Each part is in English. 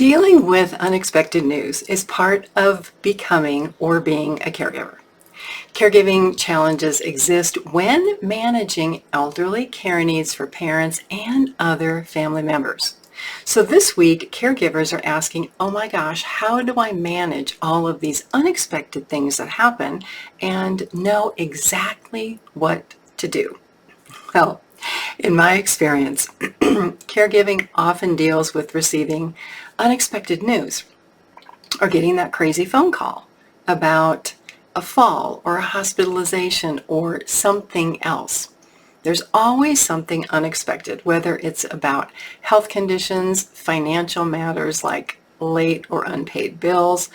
Dealing with unexpected news is part of becoming or being a caregiver. Caregiving challenges exist when managing elderly care needs for parents and other family members. So this week, caregivers are asking, oh my gosh, how do I manage all of these unexpected things that happen and know exactly what to do? Well, in my experience, caregiving often deals with receiving unexpected news or getting that crazy phone call about a fall or a hospitalization or something else. There's always something unexpected, whether it's about health conditions, financial matters like late or unpaid bills,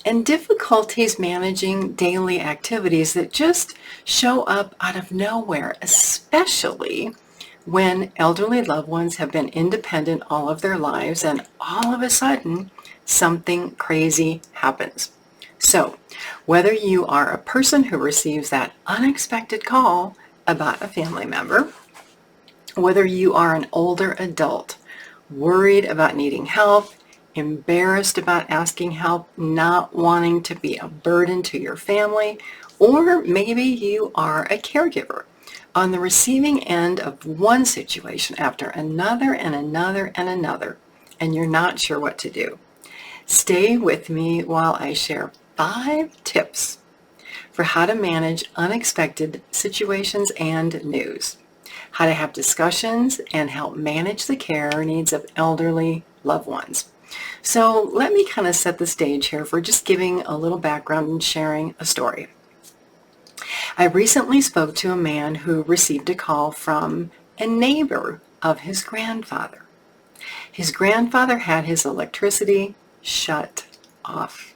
and difficulties managing daily activities that just show up out of nowhere, especially when elderly loved ones have been independent all of their lives and all of a sudden something crazy happens. So, whether you are a person who receives that unexpected call about a family member, whether you are an older adult worried about needing help, embarrassed about asking help, not wanting to be a burden to your family, or maybe you are a caregiver on the receiving end of one situation after another and another and another, and you're not sure what to do. Stay with me while I share 5 tips for how to manage unexpected situations and news, how to have discussions and help manage the care needs of elderly loved ones. So let me kind of set the stage here for just giving a little background and sharing a story. I recently spoke to a man who received a call from a neighbor of his grandfather. His grandfather had his electricity shut off.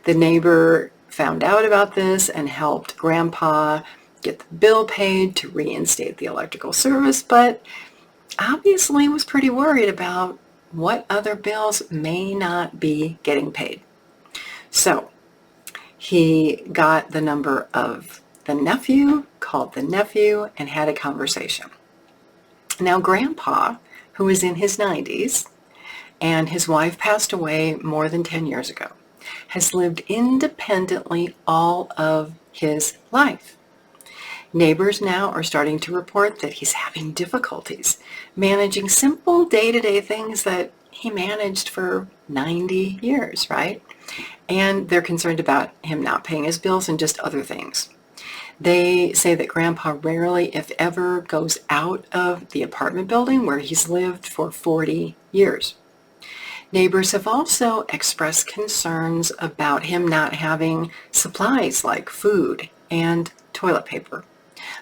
The neighbor found out about this and helped Grandpa get the bill paid to reinstate the electrical service, but obviously was pretty worried about what other bills may not be getting paid. So he got the number of the nephew, called the nephew, and had a conversation. Now, Grandpa, who is in his 90s, and his wife passed away more than 10 years ago, has lived independently all of his life. Neighbors now are starting to report that he's having difficulties managing simple day-to-day things that he managed for 90 years, right? And they're concerned about him not paying his bills and just other things. They say that Grandpa rarely, if ever, goes out of the apartment building where he's lived for 40 years. Neighbors have also expressed concerns about him not having supplies like food and toilet paper.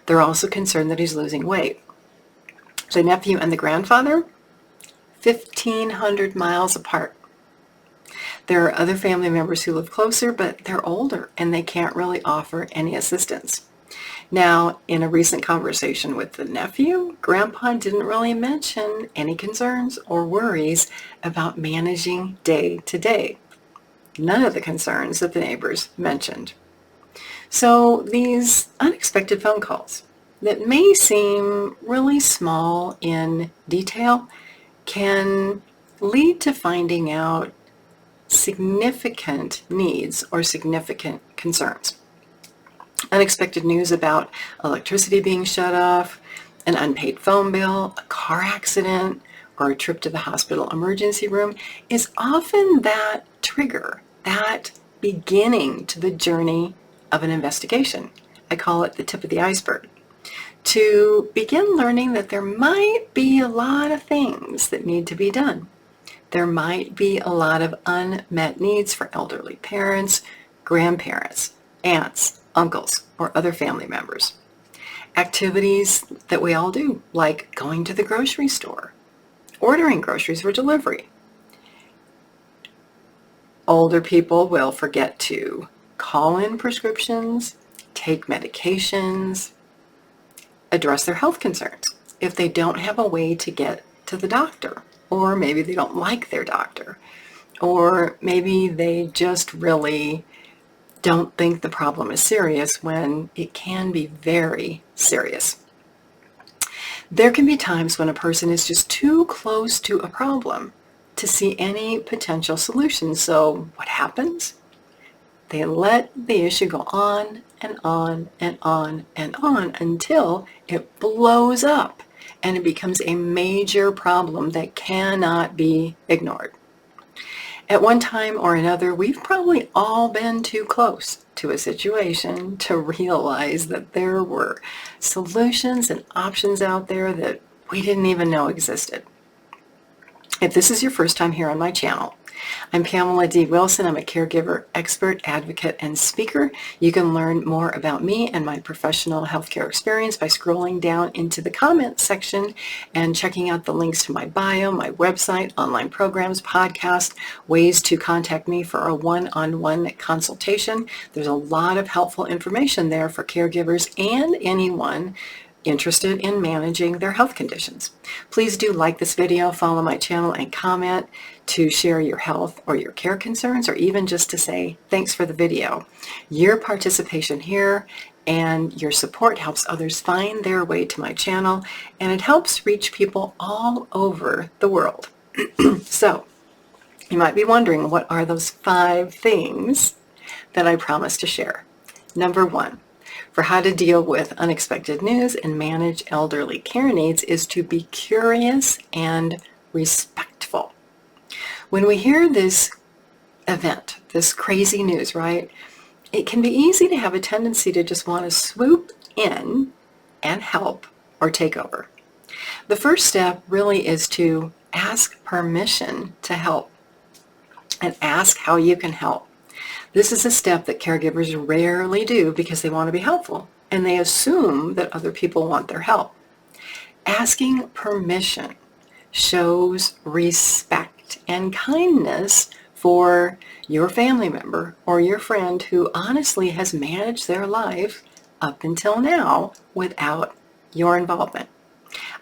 They're also concerned that he's losing weight. The nephew and the grandfather, 1,500 miles apart. There are other family members who live closer, but they're older and they can't really offer any assistance. Now, in a recent conversation with the nephew, Grandpa didn't really mention any concerns or worries about managing day to day. None of the concerns that the neighbors mentioned. So these unexpected phone calls that may seem really small in detail can lead to finding out significant needs or significant concerns. Unexpected news about electricity being shut off, an unpaid phone bill, a car accident, or a trip to the hospital emergency room is often that trigger, that beginning to the journey of an investigation. I call it the tip of the iceberg. To begin learning that there might be a lot of things that need to be done. There might be a lot of unmet needs for elderly parents, grandparents, aunts, uncles, or other family members. Activities that we all do, like going to the grocery store, ordering groceries for delivery. Older people will forget to call in prescriptions, take medications, address their health concerns if they don't have a way to get to the doctor, or maybe they don't like their doctor, or maybe they just really don't think the problem is serious when it can be very serious. There can be times when a person is just too close to a problem to see any potential solutions. So what happens? They let the issue go on and on and on and on until it blows up and it becomes a major problem that cannot be ignored. At one time or another, we've probably all been too close to a situation to realize that there were solutions and options out there that we didn't even know existed. If this is your first time here on my channel, I'm Pamela D. Wilson. I'm a caregiver, expert, advocate, and speaker. You can learn more about me and my professional healthcare experience by scrolling down into the comments section and checking out the links to my bio, my website, online programs, podcast, ways to contact me for a one-on-one consultation. There's a lot of helpful information there for caregivers and anyone interested in managing their health conditions. Please do like this video, follow my channel, and comment to share your health or your care concerns, or even just to say thanks for the video. Your participation here and your support helps others find their way to my channel, and it helps reach people all over the world. So, you might be wondering, what are those 5 things that I promised to share? Number 1, for how to deal with unexpected news and manage elderly care needs is to be curious and respectful. When we hear this event, this crazy news, right, it can be easy to have a tendency to just want to swoop in and help or take over. The first step really is to ask permission to help and ask how you can help. This is a step that caregivers rarely do because they want to be helpful and they assume that other people want their help. Asking permission shows respect and kindness for your family member or your friend who honestly has managed their life up until now without your involvement.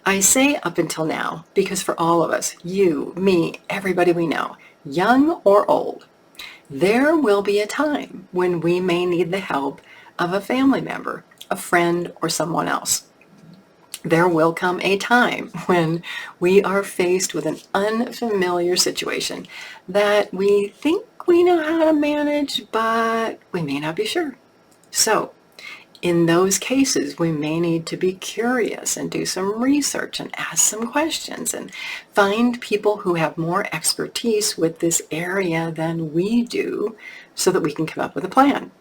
I say up until now because for all of us, you, me, everybody we know, young or old, there will be a time when we may need the help of a family member, a friend, or someone else. There will come a time when we are faced with an unfamiliar situation that we think we know how to manage, but we may not be sure. So, in those cases, we may need to be curious and do some research and ask some questions and find people who have more expertise with this area than we do so that we can come up with a plan.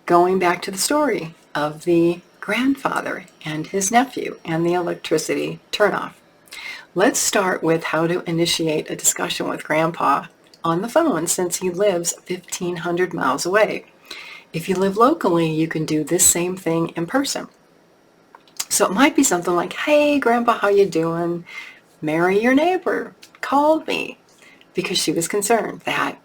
Going back to the story of the grandfather and his nephew and the electricity turnoff. Let's start with how to initiate a discussion with Grandpa on the phone since he lives 1,500 miles away. If you live locally, you can do this same thing in person. So it might be something like, "Hey, Grandpa, how you doing? Mary, your neighbor, called me because she was concerned that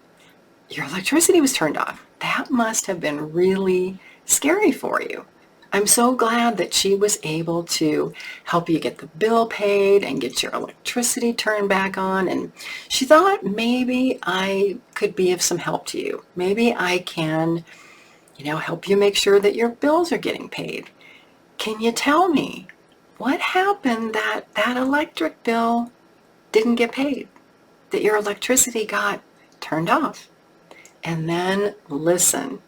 your electricity was turned off. That must have been really scary for you. I'm so glad that she was able to help you get the bill paid and get your electricity turned back on. And she thought maybe I could be of some help to you. Maybe I can help you make sure that your bills are getting paid. Can you tell me what happened that electric bill didn't get paid, that your electricity got turned off?" And then listen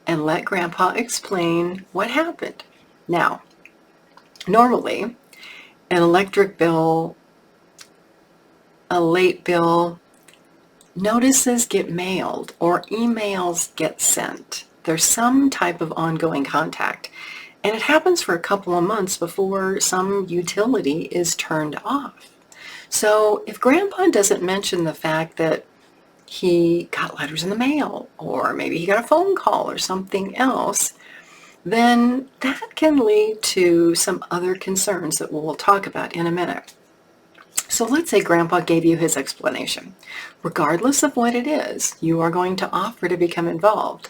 and let Grandpa explain what happened. Now, normally, an electric bill, a late bill, notices get mailed or emails get sent. There's some type of ongoing contact, and it happens for a couple of months before some utility is turned off. So if Grandpa doesn't mention the fact that he got letters in the mail, or maybe he got a phone call or something else, then that can lead to some other concerns that we'll talk about in a minute. So let's say Grandpa gave you his explanation. Regardless of what it is, you are going to offer to become involved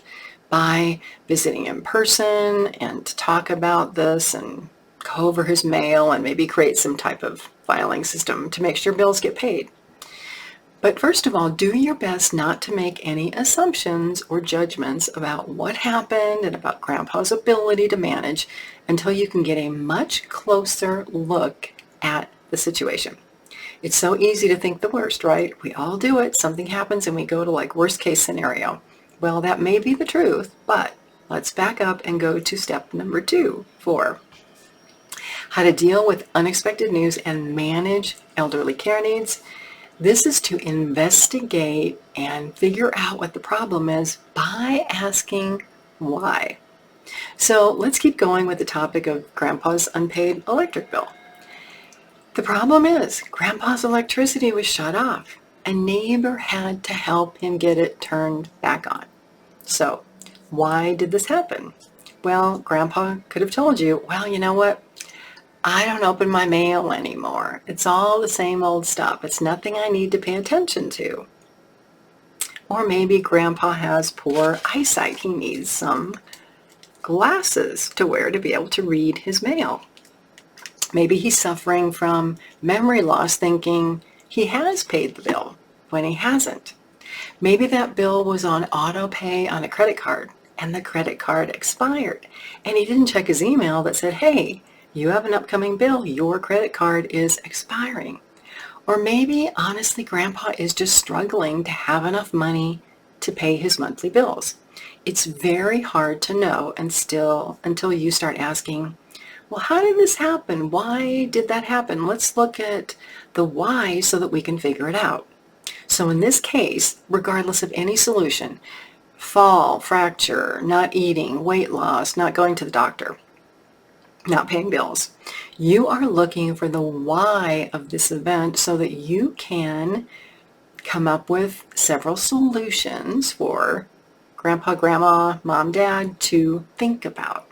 by visiting in person and to talk about this and go over his mail and maybe create some type of filing system to make sure bills get paid. But first of all, do your best not to make any assumptions or judgments about what happened and about Grandpa's ability to manage until you can get a much closer look at the situation. It's so easy to think the worst, right? We all do it. Something happens and we go to like worst case scenario. Well, that may be the truth, but let's back up and go to step number 2 for how to deal with unexpected news and manage elderly care needs. This is to investigate and figure out what the problem is by asking why. So let's keep going with the topic of Grandpa's unpaid electric bill. The problem is Grandpa's electricity was shut off. A neighbor had to help him get it turned back on. So why did this happen? Well, Grandpa could have told you, well, you know what? I don't open my mail anymore. It's all the same old stuff. It's nothing I need to pay attention to. Or maybe Grandpa has poor eyesight. He needs some glasses to wear to be able to read his mail. Maybe he's suffering from memory loss, thinking he has paid the bill when he hasn't. Maybe that bill was on auto pay on a credit card and the credit card expired and he didn't check his email that said, hey, you have an upcoming bill. Your credit card is expiring. Or maybe, honestly, Grandpa is just struggling to have enough money to pay his monthly bills. It's very hard to know until you start asking, well, how did this happen? Why did that happen? Let's look at the why so that we can figure it out. So in this case, regardless of any solution, fall, fracture, not eating, weight loss, not going to the doctor, not paying bills, you are looking for the why of this event so that you can come up with several solutions for Grandpa, Grandma, Mom, Dad to think about.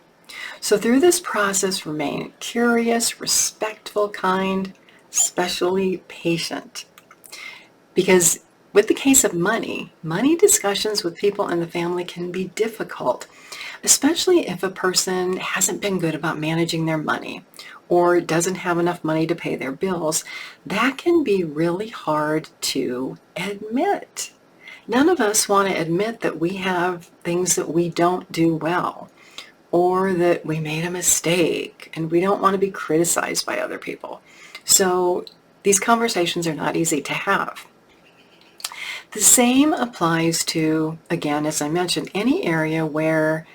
So through this process, remain curious, respectful, kind, especially patient. Because with the case of money discussions with people in the family can be difficult, especially if a person hasn't been good about managing their money or doesn't have enough money to pay their bills. That can be really hard to admit. None of us want to admit that we have things that we don't do well or that we made a mistake, and we don't want to be criticized by other people. So these conversations are not easy to have. The same applies to, again, as I mentioned, any area where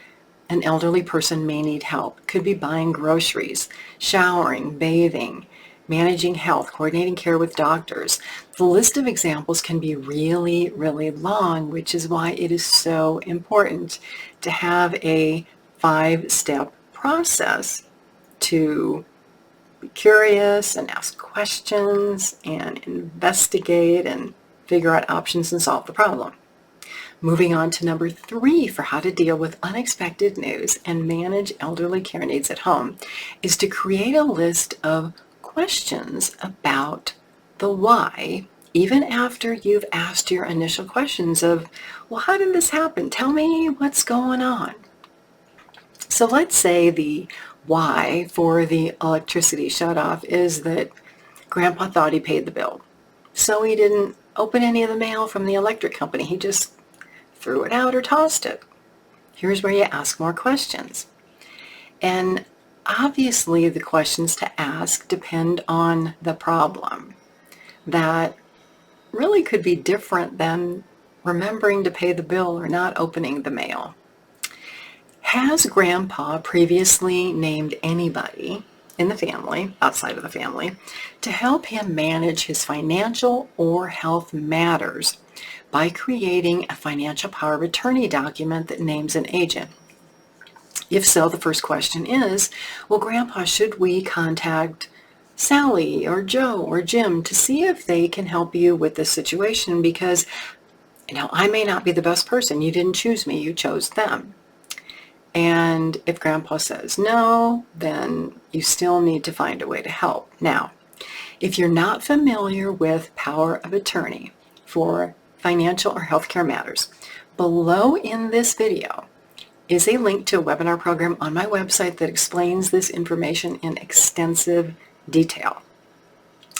an elderly person may need help. Could be buying groceries, showering, bathing, managing health, coordinating care with doctors. The list of examples can be really, really long, which is why it is so important to have a 5-step process to be curious and ask questions and investigate and figure out options and solve the problem. Moving on to number 3 for how to deal with unexpected news and manage elderly care needs at home is to create a list of questions about the why, even after you've asked your initial questions of, well, how did this happen? Tell me what's going on. So let's say the why for the electricity shutoff is that Grandpa thought he paid the bill. So he didn't open any of the mail from the electric company. He just threw it out or tossed it. Here's where you ask more questions. And obviously the questions to ask depend on the problem. That really could be different than remembering to pay the bill or not opening the mail. Has Grandpa previously named anybody in the family, outside of the family, to help him manage his financial or health matters by creating a financial power of attorney document that names an agent? If so, the first question is, well, Grandpa, should we contact Sally or Joe or Jim to see if they can help you with this situation? Because, I may not be the best person. You didn't choose me, you chose them. And if Grandpa says no, then you still need to find a way to help. Now, if you're not familiar with power of attorney for financial or healthcare matters, below in this video is a link to a webinar program on my website that explains this information in extensive detail.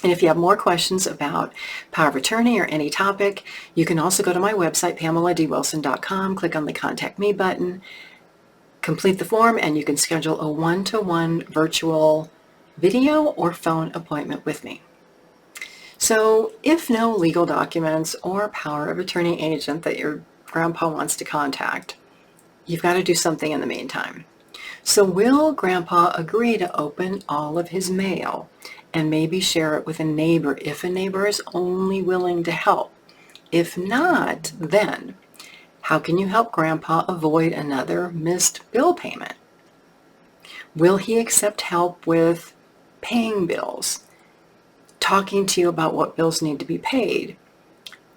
And if you have more questions about power of attorney or any topic, you can also go to my website, PamelaDWilson.com, click on the Contact Me button, complete the form, and you can schedule a one-to-one virtual video or phone appointment with me. So if no legal documents or power of attorney agent that your grandpa wants to contact, you've got to do something in the meantime. So will grandpa agree to open all of his mail and maybe share it with a neighbor if a neighbor is only willing to help? If not, then how can you help grandpa avoid another missed bill payment? Will he accept help with paying bills, talking to you about what bills need to be paid,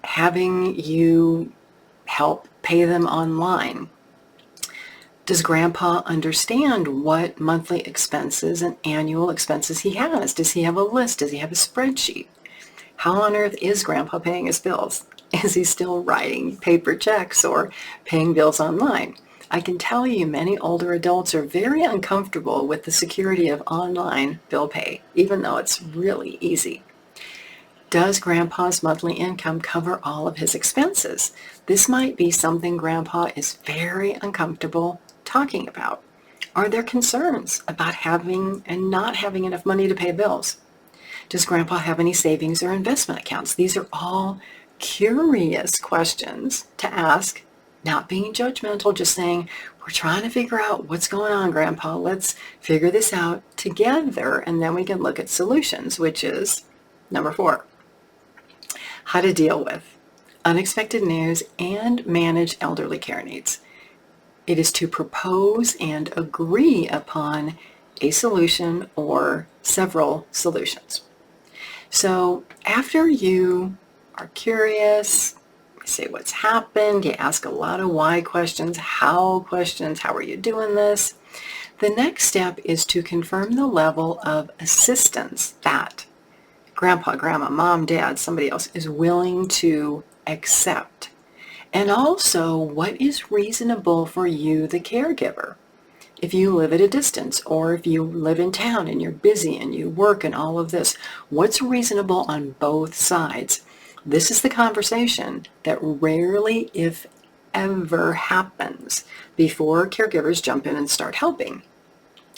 having you help pay them online? Does grandpa understand what monthly expenses and annual expenses he has? Does he have a list? Does he have a spreadsheet? How on earth is grandpa paying his bills? Is he still writing paper checks or paying bills online? I can tell you many older adults are very uncomfortable with the security of online bill pay, even though it's really easy. Does grandpa's monthly income cover all of his expenses? This might be something grandpa is very uncomfortable talking about. Are there concerns about having and not having enough money to pay bills? Does grandpa have any savings or investment accounts? These are all curious questions to ask, not being judgmental, just saying, we're trying to figure out what's going on, grandpa. Let's figure this out together, and then we can look at solutions, which is number 4. How to deal with unexpected news and manage elderly care needs. It is to propose and agree upon a solution or several solutions. So after you are curious, you say what's happened, you ask a lot of why questions, how are you doing this? The next step is to confirm the level of assistance that grandpa, grandma, mom, dad, somebody else is willing to accept. And also, what is reasonable for you, the caregiver? If you live at a distance, or if you live in town and you're busy and you work and all of this, what's reasonable on both sides? This is the conversation that rarely, if ever, happens before caregivers jump in and start helping,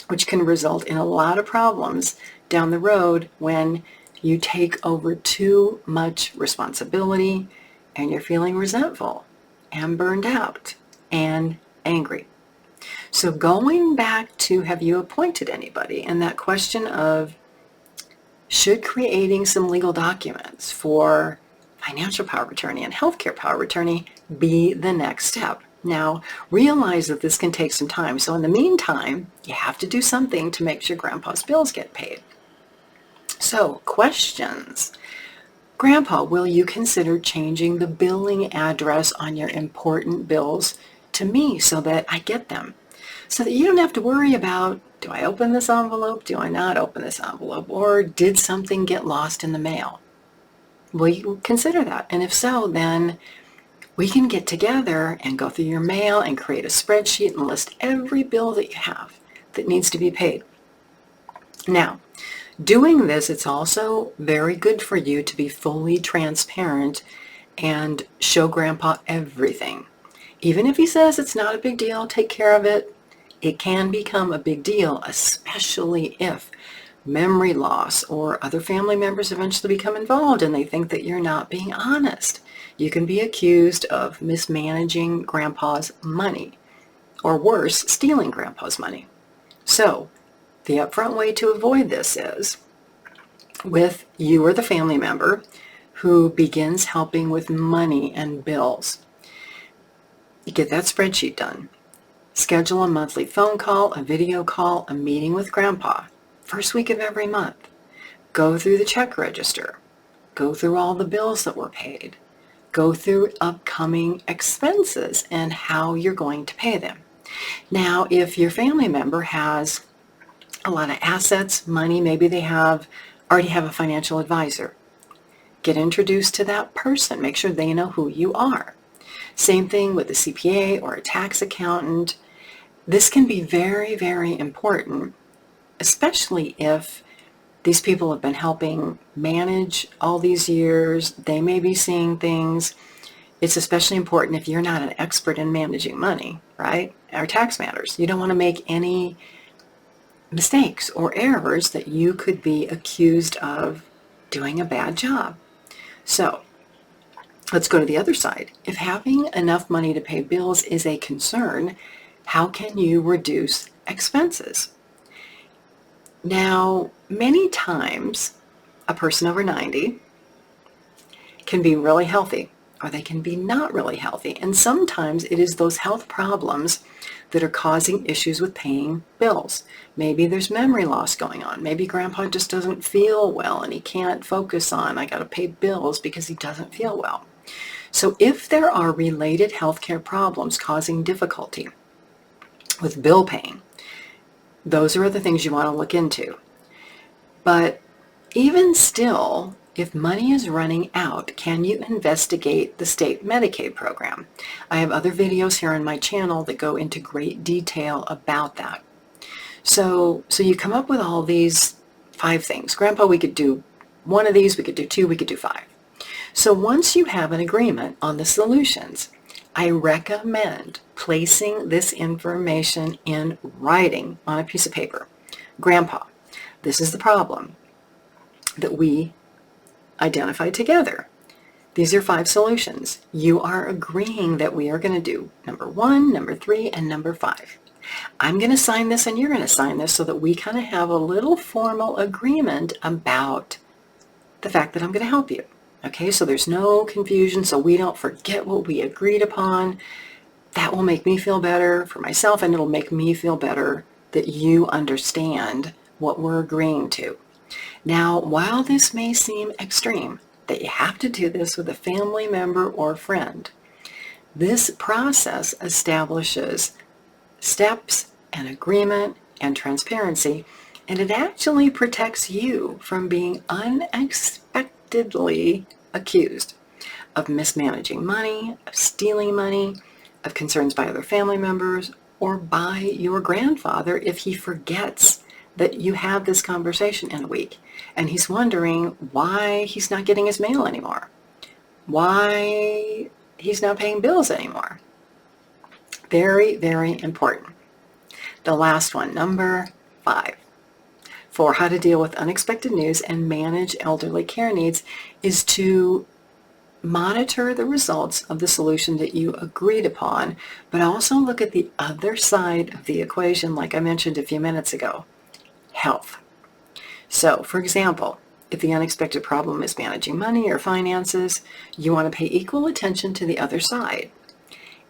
which can result in a lot of problems down the road when you take over too much responsibility and you're feeling resentful and burned out and angry. So going back to, have you appointed anybody? And that question of, should creating some legal documents for financial power of attorney and healthcare power of attorney be the next step? Now, realize that this can take some time. So in the meantime, you have to do something to make sure grandpa's bills get paid. So, questions. Grandpa, will you consider changing the billing address on your important bills to me so that I get them? So that you don't have to worry about, do I open this envelope? Do I not open this envelope? Or did something get lost in the mail? Will you consider that? And if so, then we can get together and go through your mail and create a spreadsheet and list every bill that you have that needs to be paid. Now, doing this, it's also very good for you to be fully transparent and show grandpa everything. Even if he says it's not a big deal, take care of it, it can become a big deal, especially if memory loss or other family members eventually become involved and they think that you're not being honest. You can be accused of mismanaging grandpa's money, or worse, stealing grandpa's money. So the upfront way to avoid this is with you or the family member who begins helping with money and bills. You get that spreadsheet done. Schedule a monthly phone call, a video call, a meeting with grandpa, first week of every month. Go through the check register. Go through all the bills that were paid. Go through upcoming expenses and how you're going to pay them. Now, if your family member has a lot of assets, money, maybe they already have a financial advisor, get introduced to that person. Make sure they know who you are. Same thing with a CPA or a tax accountant. This can be very, very important, especially if these people have been helping manage all these years. They may be seeing things. It's especially important if you're not an expert in managing money, right? Or tax matters. You don't want to make any mistakes or errors that you could be accused of doing a bad job. So let's go to the other side. If having enough money to pay bills is a concern, how can you reduce expenses? Now, many times a person over 90 can be really healthy, or they can be not really healthy. And sometimes it is those health problems that are causing issues with paying bills. Maybe there's memory loss going on. Maybe grandpa just doesn't feel well and he can't focus on, I got to pay bills because he doesn't feel well. So if there are related healthcare problems causing difficulty with bill paying, those are the things you want to look into. But even still, if money is running out, can you investigate the state Medicaid program? I have other videos here on my channel that go into great detail about that. So you come up with all these 5 things. Grandpa, we could do 1 of these, we could do 2, we could do 5. So once you have an agreement on the solutions, I recommend placing this information in writing on a piece of paper. Grandpa, this is the problem that we identified together. These are 5 solutions. You are agreeing that we are going to do number 1, number 3, and number 5. I'm going to sign this and you're going to sign this so that we kind of have a little formal agreement about the fact that I'm going to help you. Okay, so there's no confusion, so we don't forget what we agreed upon. That will make me feel better for myself, and it'll make me feel better that you understand what we're agreeing to. Now, while this may seem extreme, that you have to do this with a family member or friend, this process establishes steps and agreement and transparency, and it actually protects you from being unexpectedly accused of mismanaging money, of stealing money, of concerns by other family members, or by your grandfather if he forgets that you have this conversation in a week and he's wondering why he's not getting his mail anymore, why he's not paying bills anymore. Very, very important. The last one, number 5, for how to deal with unexpected news and manage elderly care needs, is to monitor the results of the solution that you agreed upon, but also look at the other side of the equation, like I mentioned a few minutes ago, health. So, for example, if the unexpected problem is managing money or finances, you want to pay equal attention to the other side.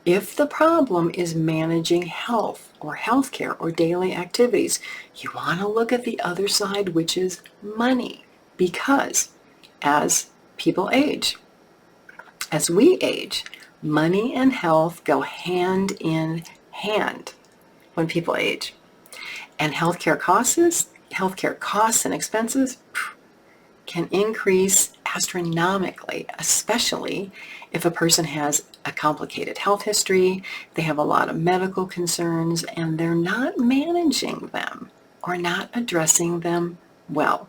If the problem is managing health or healthcare or daily activities, you want to look at the other side, which is money, because as people age, as we age, money and health go hand in hand when people age. And healthcare costs and expenses can increase astronomically, especially if a person has a complicated health history, they have a lot of medical concerns, and they're not managing them or not addressing them well.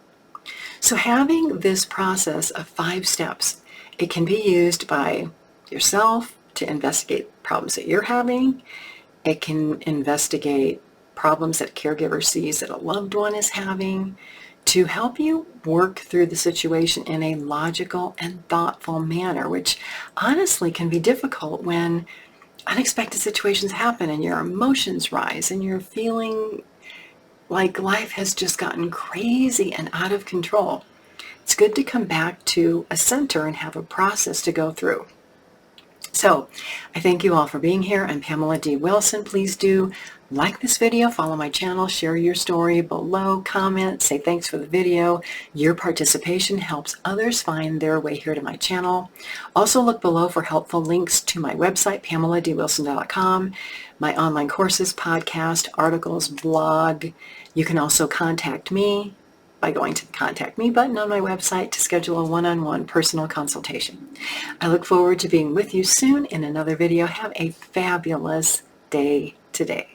So having this process of 5 steps, it can be used by yourself to investigate problems that you're having. It can investigate problems that a caregiver sees that a loved one is having, to help you work through the situation in a logical and thoughtful manner, which honestly can be difficult when unexpected situations happen and your emotions rise and you're feeling like life has just gotten crazy and out of control. It's good to come back to a center and have a process to go through. So I thank you all for being here. I'm Pamela D. Wilson. Please do like this video, follow my channel, share your story below, comment, say thanks for the video. Your participation helps others find their way here to my channel. Also look below for helpful links to my website, PamelaDWilson.com, my online courses, podcast, articles, blog. You can also contact me by going to the Contact Me button on my website to schedule a one-on-one personal consultation. I look forward to being with you soon in another video. Have a fabulous day today.